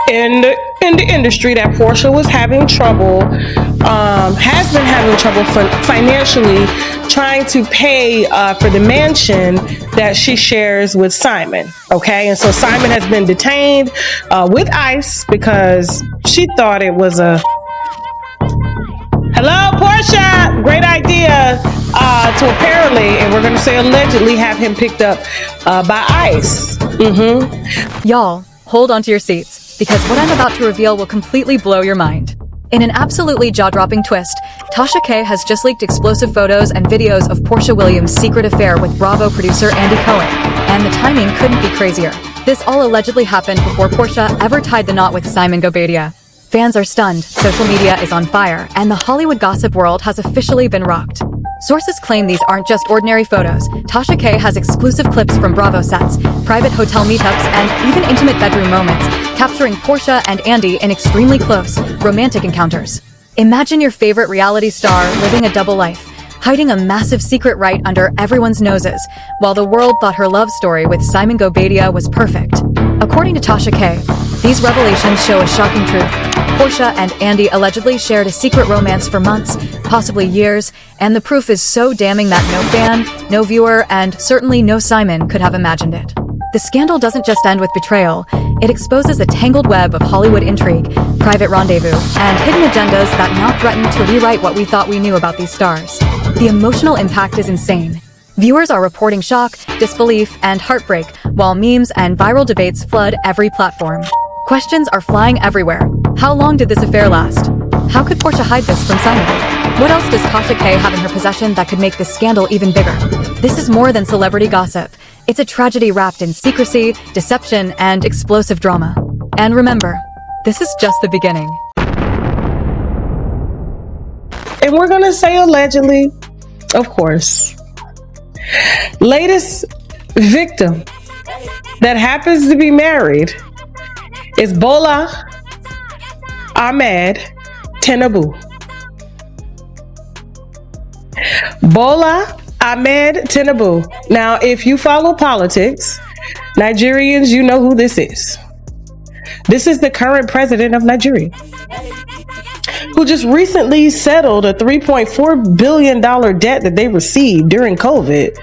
in the industry that Porsha was having trouble, has been having trouble financially trying to pay for the mansion that she shares with Simon. Okay, and so Simon has been detained with ICE because she thought it was a hello, Porsha. Great idea to apparently, and we're going to say allegedly, have him picked up by ICE. Y'all, hold on to your seats, because what I'm about to reveal will completely blow your mind. In an absolutely jaw-dropping twist, Tasha K has just leaked explosive photos and videos of Porsha Williams' secret affair with Bravo producer Andy Cohen, and the timing couldn't be crazier. This all allegedly happened before Porsha ever tied the knot with Simon Gobadia. Fans are stunned, social media is on fire, and the Hollywood gossip world has officially been rocked. Sources claim these aren't just ordinary photos. Tasha K has exclusive clips from Bravo sets, private hotel meetups, and even intimate bedroom moments, capturing Porsha and Andy in extremely close, romantic encounters. Imagine your favorite reality star living a double life, hiding a massive secret right under everyone's noses, while the world thought her love story with Simon Gobadia was perfect. According to Tasha K, these revelations show a shocking truth. Porsha and Andy allegedly shared a secret romance for months, possibly years, and the proof is so damning that no fan, no viewer, and certainly no Simon could have imagined it. The scandal doesn't just end with betrayal, it exposes a tangled web of Hollywood intrigue, private rendezvous, and hidden agendas that now threaten to rewrite what we thought we knew about these stars. The emotional impact is insane. Viewers are reporting shock, disbelief, and heartbreak, while memes and viral debates flood every platform. Questions are flying everywhere. How long did this affair last? How could Porsha hide this from Simon? What else does Tasha K have in her possession that could make this scandal even bigger? This is more than celebrity gossip. It's a tragedy wrapped in secrecy, deception, and explosive drama. And remember, this is just the beginning. And we're going to say allegedly, of course. Latest victim that happens to be married is Bola Ahmed Tinubu. Bola Ahmed Tinubu. Now, if you follow politics, Nigerians, you know who this is. This is the current president of Nigeria, who just recently settled a $3.4 billion debt that they received during COVID.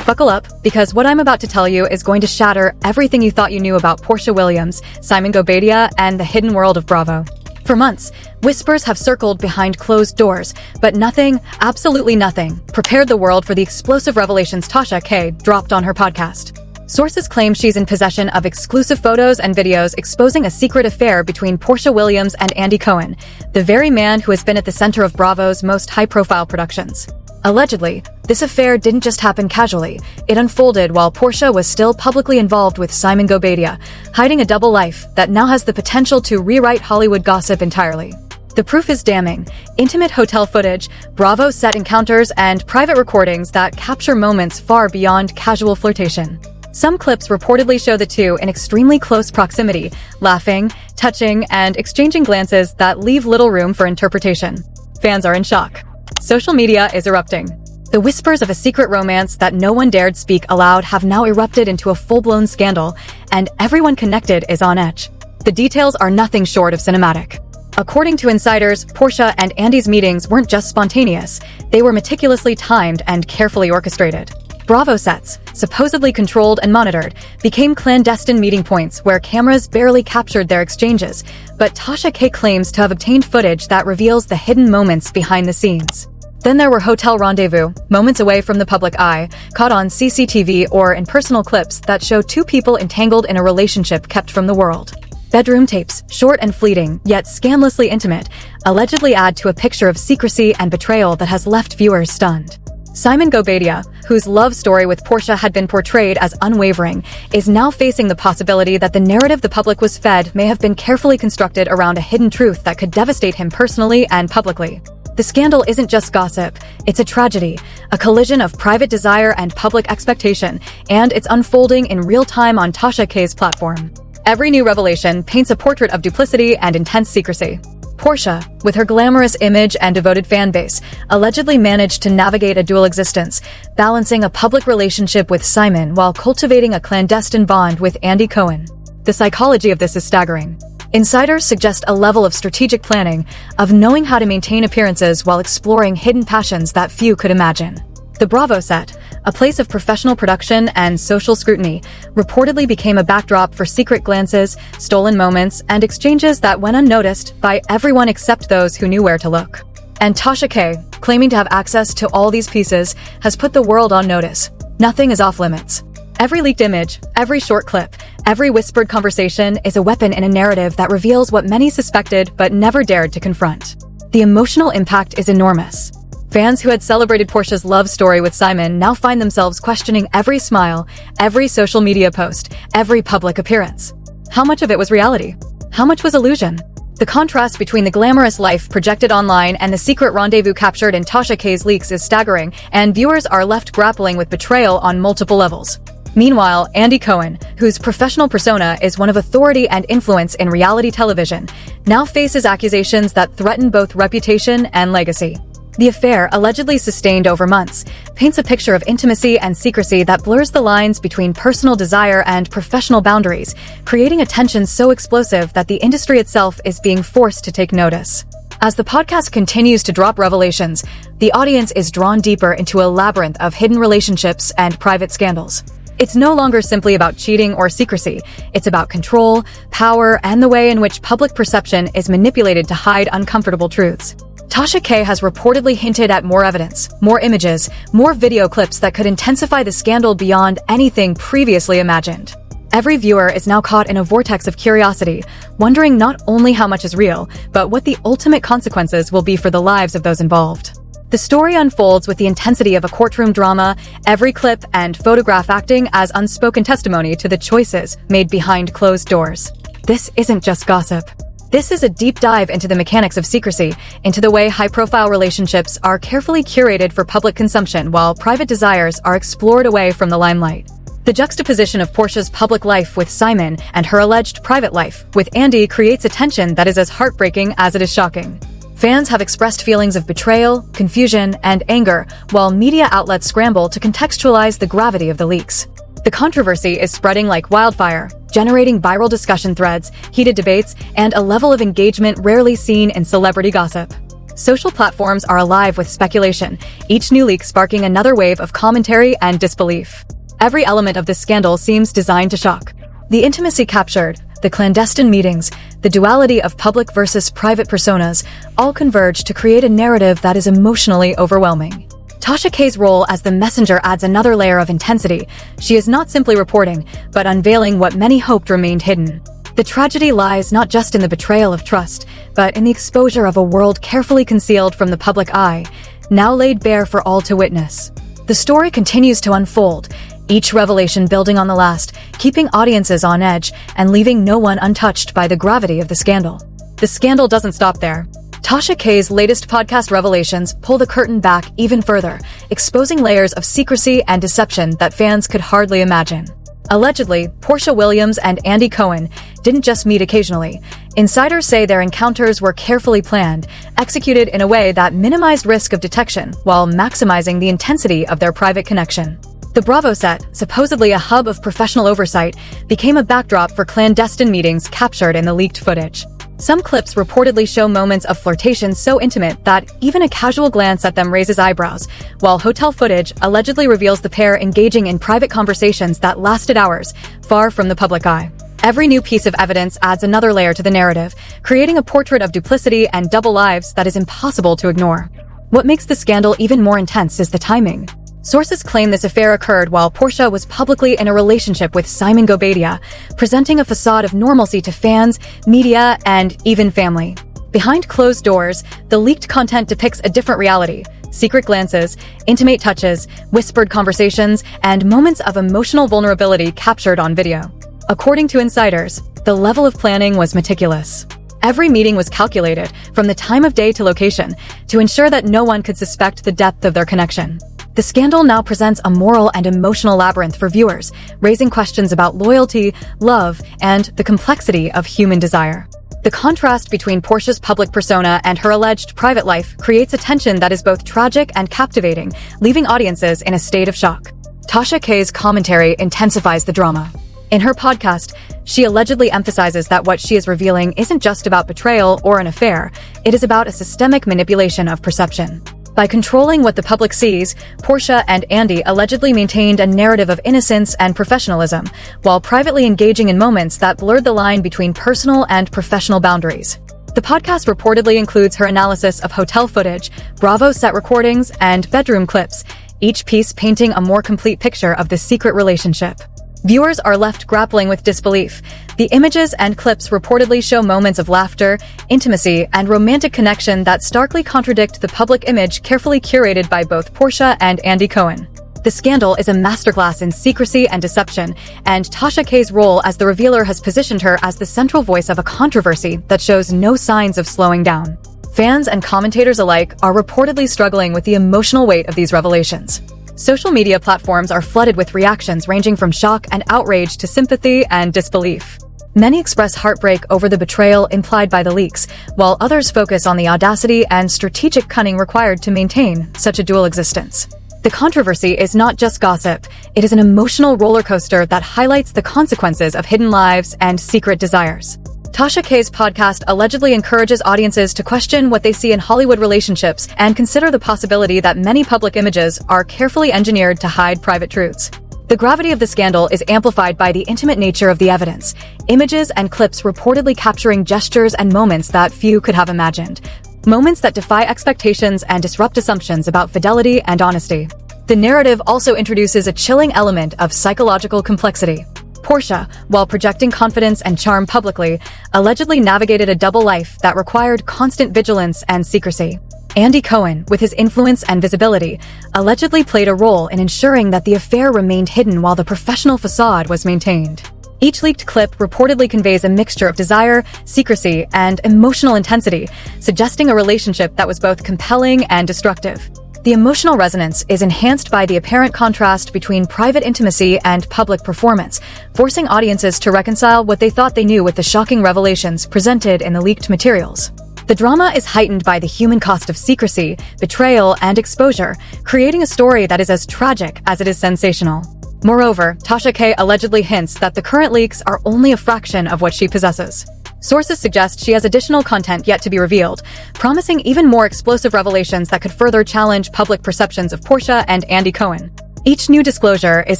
Buckle up, because what I'm about to tell you is going to shatter everything you thought you knew about Porsha Williams, Simon Gobadia, and the hidden world of Bravo. For months, whispers have circled behind closed doors, but nothing, absolutely nothing, prepared the world for the explosive revelations Tasha K dropped on her podcast. Sources claim she's in possession of exclusive photos and videos exposing a secret affair between Porsha Williams and Andy Cohen, the very man who has been at the center of Bravo's most high-profile productions. Allegedly, this affair didn't just happen casually. It unfolded while Porsha was still publicly involved with Simon Gobadia, hiding a double life that now has the potential to rewrite Hollywood gossip entirely. The proof is damning. Intimate hotel footage, Bravo set encounters, and private recordings that capture moments far beyond casual flirtation. Some clips reportedly show the two in extremely close proximity, laughing, touching, and exchanging glances that leave little room for interpretation. Fans are in shock. Social media is erupting. The whispers of a secret romance that no one dared speak aloud have now erupted into a full-blown scandal, and everyone connected is on edge. The details are nothing short of cinematic. According to insiders, Porsha and Andy's meetings weren't just spontaneous. They were meticulously timed and carefully orchestrated. Bravo sets, supposedly controlled and monitored, became clandestine meeting points where cameras barely captured their exchanges, but Tasha K claims to have obtained footage that reveals the hidden moments behind the scenes. Then there were hotel rendezvous, moments away from the public eye, caught on CCTV or in personal clips that show two people entangled in a relationship kept from the world. Bedroom tapes, short and fleeting, yet scandalously intimate, allegedly add to a picture of secrecy and betrayal that has left viewers stunned. Simon Gobadia, whose love story with Porsha had been portrayed as unwavering, is now facing the possibility that the narrative the public was fed may have been carefully constructed around a hidden truth that could devastate him personally and publicly. The scandal isn't just gossip, it's a tragedy, a collision of private desire and public expectation, and it's unfolding in real time on Tasha K's platform. Every new revelation paints a portrait of duplicity and intense secrecy. Porsha, with her glamorous image and devoted fan base, allegedly managed to navigate a dual existence, balancing a public relationship with Simon while cultivating a clandestine bond with Andy Cohen. The psychology of this is staggering. Insiders suggest a level of strategic planning, of knowing how to maintain appearances while exploring hidden passions that few could imagine. The Bravo set, a place of professional production and social scrutiny, reportedly became a backdrop for secret glances, stolen moments, and exchanges that went unnoticed by everyone except those who knew where to look. And Tasha K, claiming to have access to all these pieces, has put the world on notice. Nothing is off limits. Every leaked image, every short clip, every whispered conversation is a weapon in a narrative that reveals what many suspected but never dared to confront. The emotional impact is enormous. Fans who had celebrated Porsha's love story with Simon now find themselves questioning every smile, every social media post, every public appearance. How much of it was reality? How much was illusion? The contrast between the glamorous life projected online and the secret rendezvous captured in Tasha K's leaks is staggering, and viewers are left grappling with betrayal on multiple levels. Meanwhile, Cohen, whose professional persona is one of authority and influence in reality television, now faces accusations that threaten both reputation and legacy. The affair, allegedly sustained over months, paints a picture of intimacy and secrecy that blurs the lines between personal desire and professional boundaries, creating a tension so explosive that the industry itself is being forced to take notice. As the podcast continues to drop revelations, the audience is drawn deeper into a labyrinth of hidden relationships and private scandals. It's no longer simply about cheating or secrecy. It's about control, power, and the way in which public perception is manipulated to hide uncomfortable truths. Tasha K has reportedly hinted at more evidence, more images, more video clips that could intensify the scandal beyond anything previously imagined. Every viewer is now caught in a vortex of curiosity, wondering not only how much is real, but what the ultimate consequences will be for the lives of those involved. The story unfolds with the intensity of a courtroom drama, every clip and photograph acting as unspoken testimony to the choices made behind closed doors. This isn't just gossip. This is a deep dive into the mechanics of secrecy, into the way high-profile relationships are carefully curated for public consumption while private desires are explored away from the limelight. The juxtaposition of Porsha's public life with Simon and her alleged private life with Andy creates a tension that is as heartbreaking as it is shocking. Fans have expressed feelings of betrayal, confusion, and anger, while media outlets scramble to contextualize the gravity of the leaks. The controversy is spreading like wildfire, generating viral discussion threads, heated debates, and a level of engagement rarely seen in celebrity gossip. Social platforms are alive with speculation, each new leak sparking another wave of commentary and disbelief. Every element of this scandal seems designed to shock. The intimacy captured, the clandestine meetings, the duality of public versus private personas, all converge to create a narrative that is emotionally overwhelming. Tasha K's role as the messenger adds another layer of intensity. She is not simply reporting, but unveiling what many hoped remained hidden. The tragedy lies not just in the betrayal of trust, but in the exposure of a world carefully concealed from the public eye, now laid bare for all to witness. The story continues to unfold, each revelation building on the last, keeping audiences on edge and leaving no one untouched by the gravity of the scandal. The scandal doesn't stop there. Tasha K's latest podcast revelations pull the curtain back even further, exposing layers of secrecy and deception that fans could hardly imagine. Allegedly, Porsha Williams and Andy Cohen didn't just meet occasionally. Insiders say their encounters were carefully planned, executed in a way that minimized risk of detection while maximizing the intensity of their private connection. The Bravo set, supposedly a hub of professional oversight, became a backdrop for clandestine meetings captured in the leaked footage. Some clips reportedly show moments of flirtation so intimate that even a casual glance at them raises eyebrows, while hotel footage allegedly reveals the pair engaging in private conversations that lasted hours, far from the public eye. Every new piece of evidence adds another layer to the narrative, creating a portrait of duplicity and double lives that is impossible to ignore. What makes the scandal even more intense is the timing. Sources claim this affair occurred while Porsha was publicly in a relationship with Simon Gobadia, presenting a facade of normalcy to fans, media, and even family. Behind closed doors, the leaked content depicts a different reality: secret glances, intimate touches, whispered conversations, and moments of emotional vulnerability captured on video. According to insiders, the level of planning was meticulous. Every meeting was calculated, from the time of day to location, to ensure that no one could suspect the depth of their connection. The scandal now presents a moral and emotional labyrinth for viewers, raising questions about loyalty, love, and the complexity of human desire. The contrast between Porsha's public persona and her alleged private life creates a tension that is both tragic and captivating, leaving audiences in a state of shock. Tasha K's commentary intensifies the drama. In her podcast, She allegedly emphasizes that what she is revealing isn't just about betrayal or an affair, it is about a systemic manipulation of perception. By controlling what the public sees, Porsha and Andy allegedly maintained a narrative of innocence and professionalism, while privately engaging in moments that blurred the line between personal and professional boundaries. The podcast reportedly includes her analysis of hotel footage, Bravo set recordings, and bedroom clips, each piece painting a more complete picture of the secret relationship. Viewers are left grappling with disbelief. The images and clips reportedly show moments of laughter, intimacy, and romantic connection that starkly contradict the public image carefully curated by both Porsha and Andy Cohen. The scandal is a masterclass in secrecy and deception, and Tasha K's role as the revealer has positioned her as the central voice of a controversy that shows no signs of slowing down. Fans and commentators alike are reportedly struggling with the emotional weight of these revelations. Social media platforms are flooded with reactions ranging from shock and outrage to sympathy and disbelief. Many express heartbreak over the betrayal implied by the leaks, while others focus on the audacity and strategic cunning required to maintain such a dual existence. The controversy is not just gossip, it is an emotional roller coaster that highlights the consequences of hidden lives and secret desires. Tasha K's podcast allegedly encourages audiences to question what they see in Hollywood relationships and consider the possibility that many public images are carefully engineered to hide private truths. The gravity of the scandal is amplified by the intimate nature of the evidence, images and clips reportedly capturing gestures and moments that few could have imagined. Moments that defy expectations and disrupt assumptions about fidelity and honesty. The narrative also introduces a chilling element of psychological complexity. Porsha, while projecting confidence and charm publicly, allegedly navigated a double life that required constant vigilance and secrecy. Andy Cohen, with his influence and visibility, allegedly played a role in ensuring that the affair remained hidden while the professional facade was maintained. Each leaked clip reportedly conveys a mixture of desire, secrecy, and emotional intensity, suggesting a relationship that was both compelling and destructive. The emotional resonance is enhanced by the apparent contrast between private intimacy and public performance, forcing audiences to reconcile what they thought they knew with the shocking revelations presented in the leaked materials. The drama is heightened by the human cost of secrecy, betrayal, and exposure, creating a story that is as tragic as it is sensational. Moreover, Tasha K allegedly hints that the current leaks are only a fraction of what she possesses. Sources suggest she has additional content yet to be revealed, promising even more explosive revelations that could further challenge public perceptions of Porsha and Andy Cohen. Each new disclosure is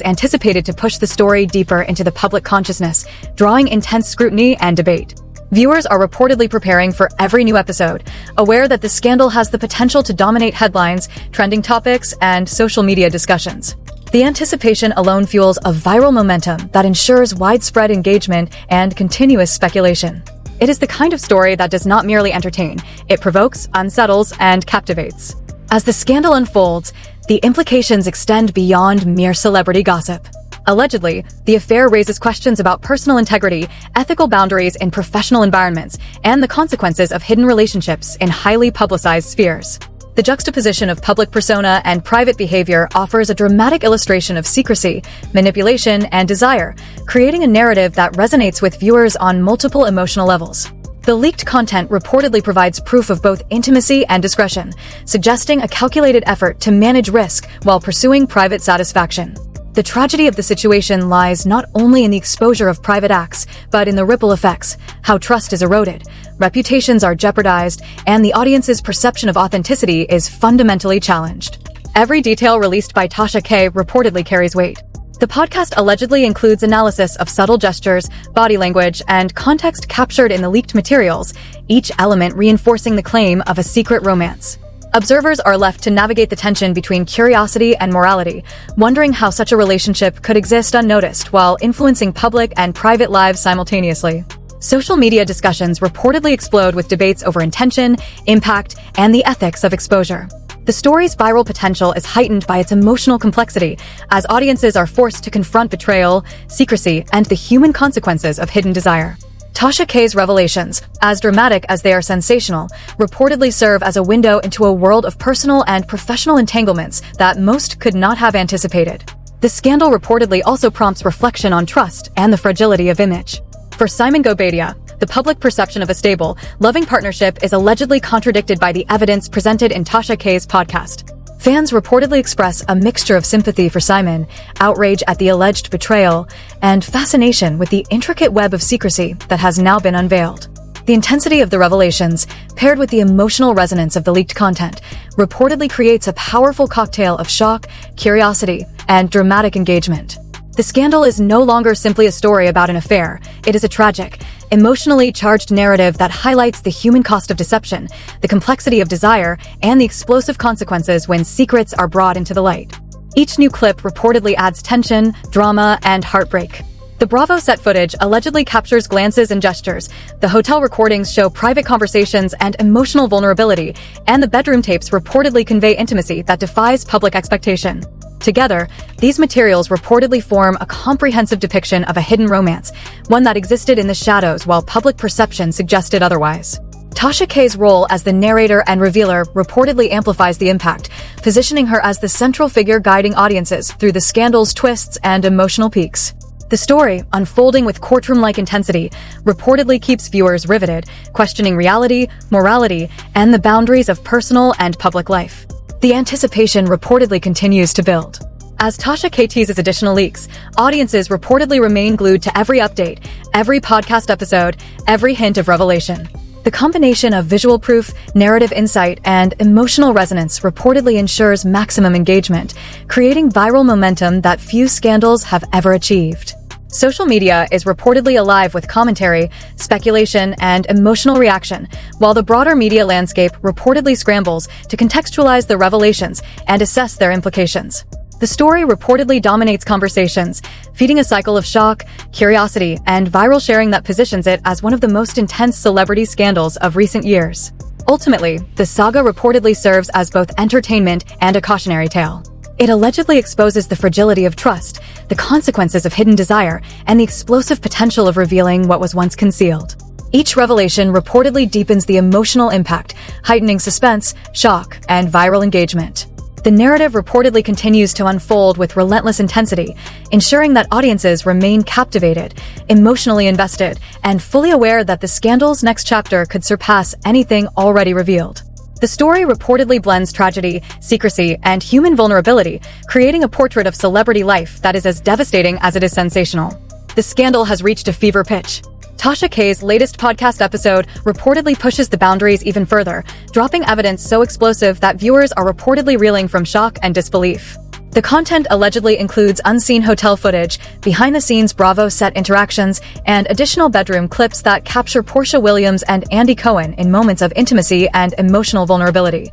anticipated to push the story deeper into the public consciousness, drawing intense scrutiny and debate. Viewers are reportedly preparing for every new episode, aware that the scandal has the potential to dominate headlines, trending topics, and social media discussions. The anticipation alone fuels a viral momentum that ensures widespread engagement and continuous speculation. It is the kind of story that does not merely entertain, it provokes, unsettles, and captivates. As the scandal unfolds, the implications extend beyond mere celebrity gossip. Allegedly, the affair raises questions about personal integrity, ethical boundaries in professional environments, and the consequences of hidden relationships in highly publicized spheres. The juxtaposition of public persona and private behavior offers a dramatic illustration of secrecy, manipulation, and desire, creating a narrative that resonates with viewers on multiple emotional levels. The leaked content reportedly provides proof of both intimacy and discretion, suggesting a calculated effort to manage risk while pursuing private satisfaction. The tragedy of the situation lies not only in the exposure of private acts, but in the ripple effects, how trust is eroded, reputations are jeopardized, and the audience's perception of authenticity is fundamentally challenged. Every detail released by Tasha K reportedly carries weight. The podcast allegedly includes analysis of subtle gestures, body language, and context captured in the leaked materials, each element reinforcing the claim of a secret romance. Observers are left to navigate the tension between curiosity and morality, wondering how such a relationship could exist unnoticed while influencing public and private lives simultaneously. Social media discussions reportedly explode with debates over intention, impact, and the ethics of exposure. The story's viral potential is heightened by its emotional complexity, as audiences are forced to confront betrayal, secrecy, and the human consequences of hidden desire. Tasha K's revelations, as dramatic as they are sensational, reportedly serve as a window into a world of personal and professional entanglements that most could not have anticipated. The scandal reportedly also prompts reflection on trust and the fragility of image. For Simon Gobadia, the public perception of a stable, loving partnership is allegedly contradicted by the evidence presented in Tasha K's podcast. Fans reportedly express a mixture of sympathy for Simon, outrage at the alleged betrayal, and fascination with the intricate web of secrecy that has now been unveiled. The intensity of the revelations, paired with the emotional resonance of the leaked content, reportedly creates a powerful cocktail of shock, curiosity, and dramatic engagement. The scandal is no longer simply a story about an affair. It is a tragic, emotionally charged narrative that highlights the human cost of deception, the complexity of desire, and the explosive consequences when secrets are brought into the light. Each new clip reportedly adds tension, drama, and heartbreak. The Bravo set footage allegedly captures glances and gestures, the hotel recordings show private conversations and emotional vulnerability, and the bedroom tapes reportedly convey intimacy that defies public expectation. Together, these materials reportedly form a comprehensive depiction of a hidden romance, one that existed in the shadows while public perception suggested otherwise. Tasha K's role as the narrator and revealer reportedly amplifies the impact, positioning her as the central figure guiding audiences through the scandal's twists and emotional peaks. The story, unfolding with courtroom-like intensity, reportedly keeps viewers riveted, questioning reality, morality, and the boundaries of personal and public life. The anticipation reportedly continues to build. As Tasha K teases additional leaks, audiences reportedly remain glued to every update, every podcast episode, every hint of revelation. The combination of visual proof, narrative insight, and emotional resonance reportedly ensures maximum engagement, creating viral momentum that few scandals have ever achieved. Social media is reportedly alive with commentary, speculation, and emotional reaction, while the broader media landscape reportedly scrambles to contextualize the revelations and assess their implications. The story reportedly dominates conversations, feeding a cycle of shock, curiosity, and viral sharing that positions it as one of the most intense celebrity scandals of recent years. Ultimately, the saga reportedly serves as both entertainment and a cautionary tale. It allegedly exposes the fragility of trust, the consequences of hidden desire, and the explosive potential of revealing what was once concealed. Each revelation reportedly deepens the emotional impact, heightening suspense, shock, and viral engagement. The narrative reportedly continues to unfold with relentless intensity, ensuring that audiences remain captivated, emotionally invested, and fully aware that the scandal's next chapter could surpass anything already revealed. The story reportedly blends tragedy, secrecy, and human vulnerability, creating a portrait of celebrity life that is as devastating as it is sensational. The scandal has reached a fever pitch. Tasha K's latest podcast episode reportedly pushes the boundaries even further, dropping evidence so explosive that viewers are reportedly reeling from shock and disbelief. The content allegedly includes unseen hotel footage, behind-the-scenes Bravo set interactions, and additional bedroom clips that capture Porsha Williams and Andy Cohen in moments of intimacy and emotional vulnerability,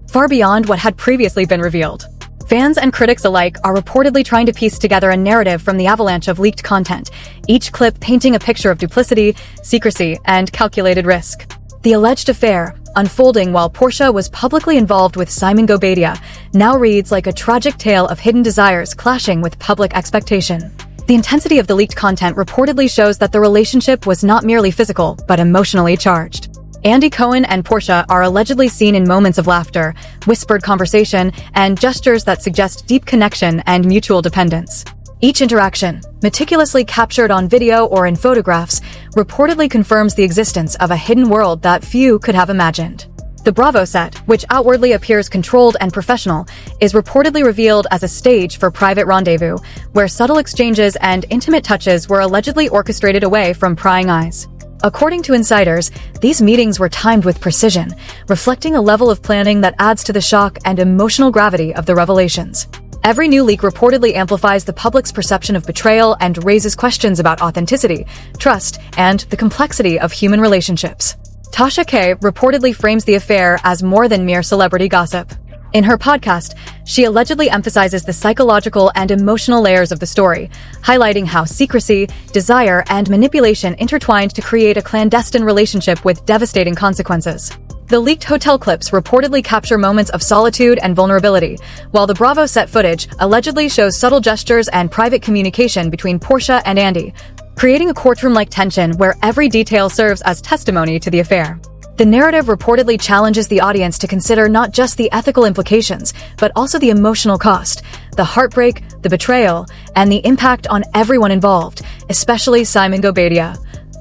far beyond what had previously been revealed. Fans and critics alike are reportedly trying to piece together a narrative from the avalanche of leaked content, each clip painting a picture of duplicity, secrecy, and calculated risk. The alleged affair, unfolding while Porsha was publicly involved with Simon Gobadia, now reads like a tragic tale of hidden desires clashing with public expectation. The intensity of the leaked content reportedly shows that the relationship was not merely physical, but emotionally charged. Andy Cohen and Porsha are allegedly seen in moments of laughter, whispered conversation, and gestures that suggest deep connection and mutual dependence. Each interaction, meticulously captured on video or in photographs, reportedly confirms the existence of a hidden world that few could have imagined. The Bravo set, which outwardly appears controlled and professional, is reportedly revealed as a stage for private rendezvous, where subtle exchanges and intimate touches were allegedly orchestrated away from prying eyes. According to insiders, these meetings were timed with precision, reflecting a level of planning that adds to the shock and emotional gravity of the revelations. Every new leak reportedly amplifies the public's perception of betrayal and raises questions about authenticity, trust, and the complexity of human relationships. Tasha K reportedly frames the affair as more than mere celebrity gossip. In her podcast, she allegedly emphasizes the psychological and emotional layers of the story, highlighting how secrecy, desire, and manipulation intertwined to create a clandestine relationship with devastating consequences. The leaked hotel clips reportedly capture moments of solitude and vulnerability, while the Bravo set footage allegedly shows subtle gestures and private communication between Porsha and Andy, creating a courtroom-like tension where every detail serves as testimony to the affair. The narrative reportedly challenges the audience to consider not just the ethical implications, but also the emotional cost, the heartbreak, the betrayal, and the impact on everyone involved, especially Simon Gobadia,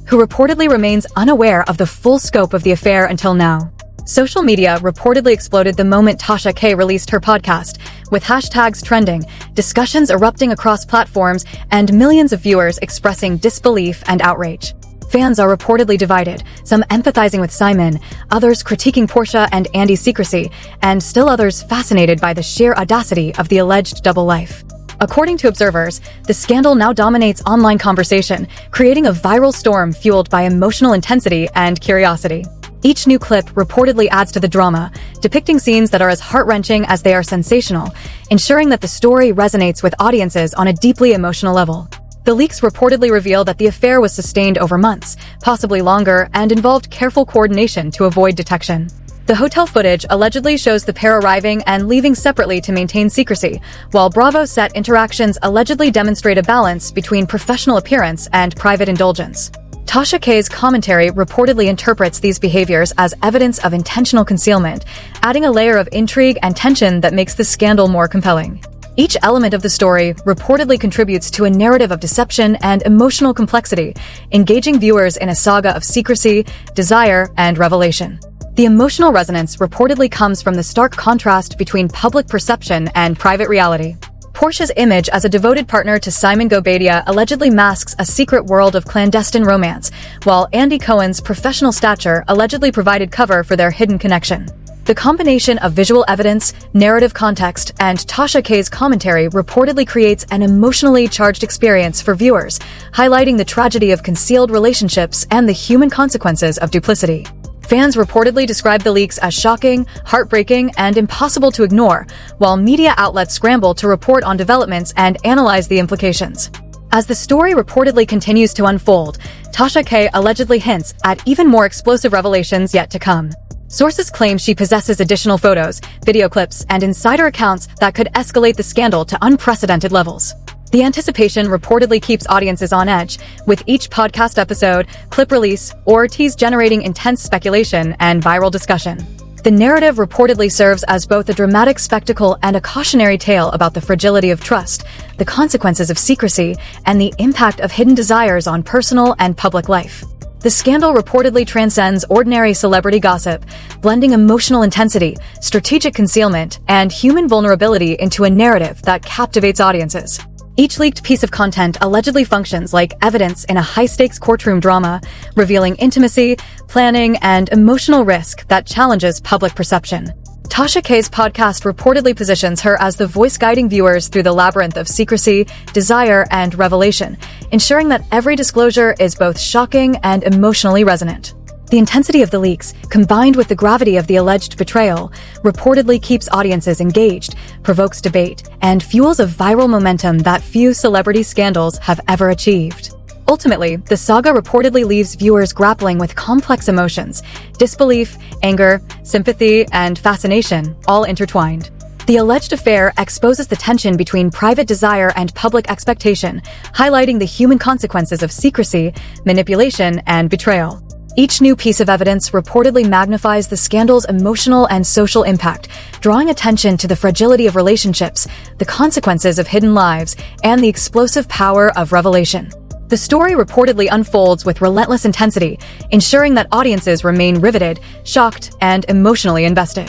who reportedly remains unaware of the full scope of the affair until now. Social media reportedly exploded the moment Tasha K released her podcast, with hashtags trending, discussions erupting across platforms, and millions of viewers expressing disbelief and outrage. Fans are reportedly divided, some empathizing with Simon, others critiquing Porsha and Andy's secrecy, and still others fascinated by the sheer audacity of the alleged double life. According to observers, the scandal now dominates online conversation, creating a viral storm fueled by emotional intensity and curiosity. Each new clip reportedly adds to the drama, depicting scenes that are as heart-wrenching as they are sensational, ensuring that the story resonates with audiences on a deeply emotional level. The leaks reportedly reveal that the affair was sustained over months, possibly longer, and involved careful coordination to avoid detection. The hotel footage allegedly shows the pair arriving and leaving separately to maintain secrecy, while Bravo set interactions allegedly demonstrate a balance between professional appearance and private indulgence. Tasha K's commentary reportedly interprets these behaviors as evidence of intentional concealment, adding a layer of intrigue and tension that makes the scandal more compelling. Each element of the story reportedly contributes to a narrative of deception and emotional complexity, engaging viewers in a saga of secrecy, desire, and revelation. The emotional resonance reportedly comes from the stark contrast between public perception and private reality. Porsha's image as a devoted partner to Simon Gobadia allegedly masks a secret world of clandestine romance, while Andy Cohen's professional stature allegedly provided cover for their hidden connection. The combination of visual evidence, narrative context, and Tasha K's commentary reportedly creates an emotionally charged experience for viewers, highlighting the tragedy of concealed relationships and the human consequences of duplicity. Fans reportedly described the leaks as shocking, heartbreaking, and impossible to ignore, while media outlets scramble to report on developments and analyze the implications. As the story reportedly continues to unfold, Tasha K allegedly hints at even more explosive revelations yet to come. Sources claim she possesses additional photos, video clips, and insider accounts that could escalate the scandal to unprecedented levels. The anticipation reportedly keeps audiences on edge, with each podcast episode, clip release, or tease generating intense speculation and viral discussion. The narrative reportedly serves as both a dramatic spectacle and a cautionary tale about the fragility of trust, the consequences of secrecy, and the impact of hidden desires on personal and public life. The scandal reportedly transcends ordinary celebrity gossip, blending emotional intensity, strategic concealment, and human vulnerability into a narrative that captivates audiences. Each leaked piece of content allegedly functions like evidence in a high-stakes courtroom drama, revealing intimacy, planning, and emotional risk that challenges public perception. Tasha K's podcast reportedly positions her as the voice guiding viewers through the labyrinth of secrecy, desire, and revelation, ensuring that every disclosure is both shocking and emotionally resonant. The intensity of the leaks, combined with the gravity of the alleged betrayal, reportedly keeps audiences engaged, provokes debate, and fuels a viral momentum that few celebrity scandals have ever achieved. Ultimately, the saga reportedly leaves viewers grappling with complex emotions, disbelief, anger, sympathy, and fascination, all intertwined. The alleged affair exposes the tension between private desire and public expectation, highlighting the human consequences of secrecy, manipulation, and betrayal. Each new piece of evidence reportedly magnifies the scandal's emotional and social impact, drawing attention to the fragility of relationships, the consequences of hidden lives, and the explosive power of revelation. The story reportedly unfolds with relentless intensity, ensuring that audiences remain riveted, shocked, and emotionally invested,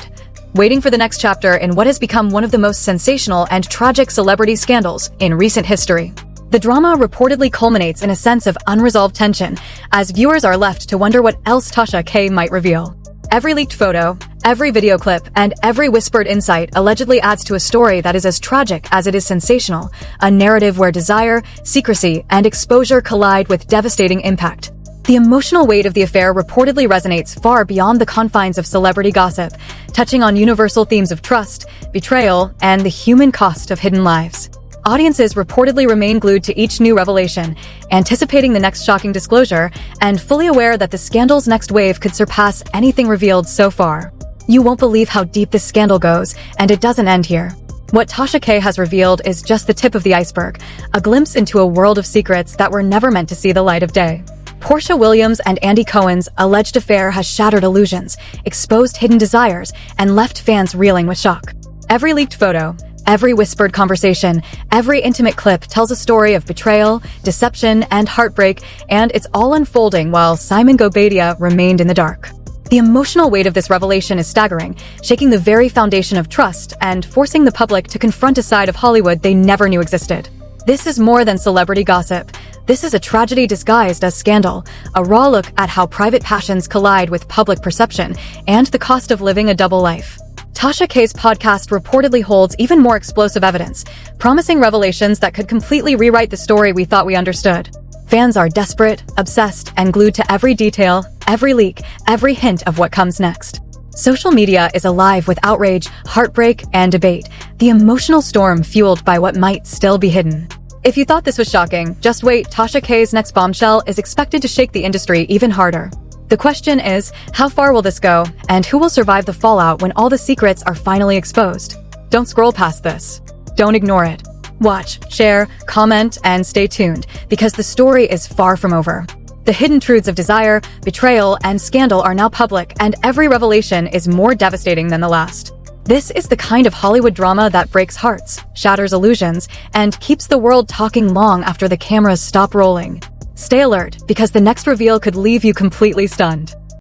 waiting for the next chapter in what has become one of the most sensational and tragic celebrity scandals in recent history. The drama reportedly culminates in a sense of unresolved tension, as viewers are left to wonder what else Tasha K might reveal. Every leaked photo, every video clip, and every whispered insight allegedly adds to a story that is as tragic as it is sensational, a narrative where desire, secrecy, and exposure collide with devastating impact. The emotional weight of the affair reportedly resonates far beyond the confines of celebrity gossip, touching on universal themes of trust, betrayal, and the human cost of hidden lives. Audiences reportedly remain glued to each new revelation, anticipating the next shocking disclosure, and fully aware that the scandal's next wave could surpass anything revealed so far. You won't believe how deep this scandal goes, and it doesn't end here. What Tasha K has revealed is just the tip of the iceberg, a glimpse into a world of secrets that were never meant to see the light of day. Porsha Williams and Andy Cohen's alleged affair has shattered illusions, exposed hidden desires, and left fans reeling with shock. Every leaked photo, every whispered conversation, every intimate clip tells a story of betrayal, deception, and heartbreak, and it's all unfolding while Simon Gobadia remained in the dark. The emotional weight of this revelation is staggering, shaking the very foundation of trust and forcing the public to confront a side of Hollywood they never knew existed. This is more than celebrity gossip. This is a tragedy disguised as scandal, a raw look at how private passions collide with public perception and the cost of living a double life. Tasha K's podcast reportedly holds even more explosive evidence, promising revelations that could completely rewrite the story we thought we understood. Fans are desperate, obsessed, and glued to every detail, every leak, every hint of what comes next. Social media is alive with outrage, heartbreak, and debate, the emotional storm fueled by what might still be hidden. If you thought this was shocking, just wait, Tasha K's next bombshell is expected to shake the industry even harder. The question is, how far will this go, and who will survive the fallout when all the secrets are finally exposed? Don't scroll past this. Don't ignore it. Watch, share, comment, and stay tuned, because the story is far from over. The hidden truths of desire, betrayal, and scandal are now public, and every revelation is more devastating than the last. This is the kind of Hollywood drama that breaks hearts, shatters illusions, and keeps the world talking long after the cameras stop rolling. Stay alert, because the next reveal could leave you completely stunned.